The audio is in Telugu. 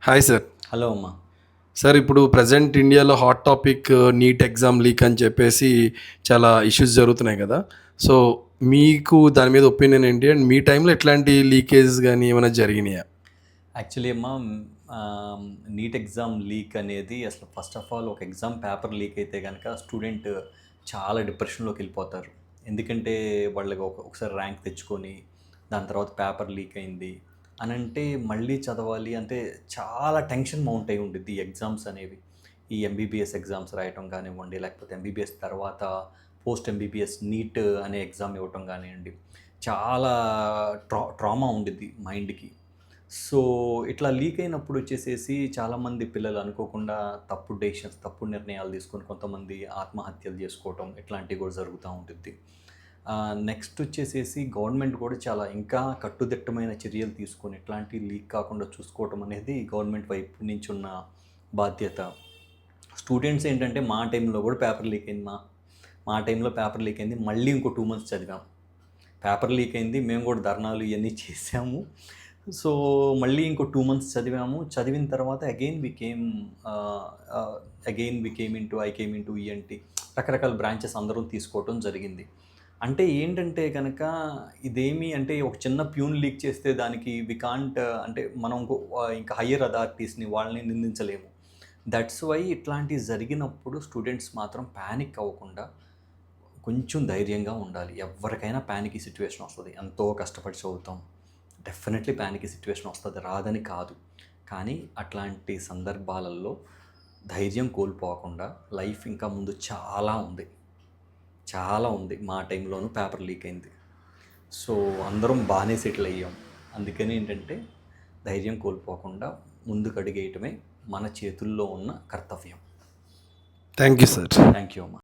Hi sir. హలో అమ్మా. సార్ ఇప్పుడు ప్రజెంట్ ఇండియాలో hot topic NEET exam leak అని చెప్పేసి చాలా ఇష్యూస్ జరుగుతున్నాయి కదా. సో మీకు దాని మీద ఒపీనియన్ ఏంటి? అండ్ మీ టైంలో ఎట్లాంటి లీకేజ్ కానీ ఏమైనా జరిగినాయా? యాక్చువల్లీ అమ్మా, నీట్ ఎగ్జామ్ లీక్ అనేది అసలు ఫస్ట్ ఆఫ్ ఆల్ ఒక ఎగ్జామ్ పేపర్ లీక్ అయితే కనుక స్టూడెంట్ చాలా డిప్రెషన్లోకి వెళ్ళిపోతారు. ఎందుకంటే వాళ్ళకి ఒకసారి ర్యాంక్ తెచ్చుకొని దాని తర్వాత పేపర్ లీక్ అయింది అని అంటే మళ్ళీ చదవాలి అంటే చాలా టెన్షన్ మౌంట్ అయి ఉండిద్ది ఈ ఎగ్జామ్స్ అనేవి. ఈ ఎంబీబీఎస్ ఎగ్జామ్స్ రాయటం కానివ్వండి, లేకపోతే ఎంబీబీఎస్ తర్వాత పోస్ట్ ఎంబీబీఎస్ నీట్ అనే ఎగ్జామ్ ఇవ్వటం కానివ్వండి, చాలా ట్రామా ఉండిద్ది మైండ్కి. సో ఇట్లా లీక్ అయినప్పుడు వచ్చేసేసి చాలామంది పిల్లలు అనుకోకుండా తప్పుడు డెసిషన్స్, తప్పుడు నిర్ణయాలు తీసుకొని కొంతమంది ఆత్మహత్యలు చేసుకోవటం ఇట్లాంటివి కూడా జరుగుతూ ఉంటుంది. నెక్స్ట్ వచ్చేసేసి గవర్నమెంట్ కూడా చాలా ఇంకా కట్టుదిట్టమైన చర్యలు తీసుకొని ఇట్లాంటి లీక్ కాకుండా చూసుకోవటం అనేది గవర్నమెంట్ వైపు నుంచి ఉన్న బాధ్యత. స్టూడెంట్స్ ఏంటంటే మా టైంలో కూడా పేపర్ లీక్ అయింది, మా టైంలో పేపర్ లీక్ అయింది, మళ్ళీ ఇంకో 2 months చదివాం. పేపర్ లీక్ అయింది, మేము కూడా ధర్నాలు ఇవన్నీ చేసాము. సో మళ్ళీ ఇంకో 2 months చదివాము. చదివిన తర్వాత again we came into ENT, రకరకాల బ్రాంచెస్ అందరం తీసుకోవటం జరిగింది. అంటే ఏంటంటే కనుక ఇదేమి అంటే ఒక చిన్న ప్యూన్ లీక్ చేస్తే దానికి వి కాంట్ అంటే మనం ఇంకా హయ్యర్ అథారిటీస్ని వాళ్ళని నిందించలేము. దట్స్ వై ఇట్లాంటివి జరిగినప్పుడు స్టూడెంట్స్ మాత్రం ప్యానిక్ అవ్వకుండా కొంచెం ధైర్యంగా ఉండాలి. ఎవరికైనా ప్యానిక్ సిచ్యువేషన్ వస్తుంది. ఎంతో కష్టపడి చదువుతాం, డెఫినెట్లీ ప్యానిక్ సిచ్యువేషన్ వస్తుంది, రాదని కాదు. కానీ అట్లాంటి సందర్భాలలో ధైర్యం కోల్పోకుండా లైఫ్ ఇంకా ముందు చాలా ఉంది, చాలా ఉంది. మా టైంలోనూ పేపర్ లీక్ అయింది. సో అందరం బాగానే సెటిల్ అయ్యాం. అందుకని ఏంటంటే ధైర్యం కోల్పోకుండా ముందుకు అడిగేయటమే మన చేతుల్లో ఉన్న కర్తవ్యం. Thank you sir. Thank you అమ్మా.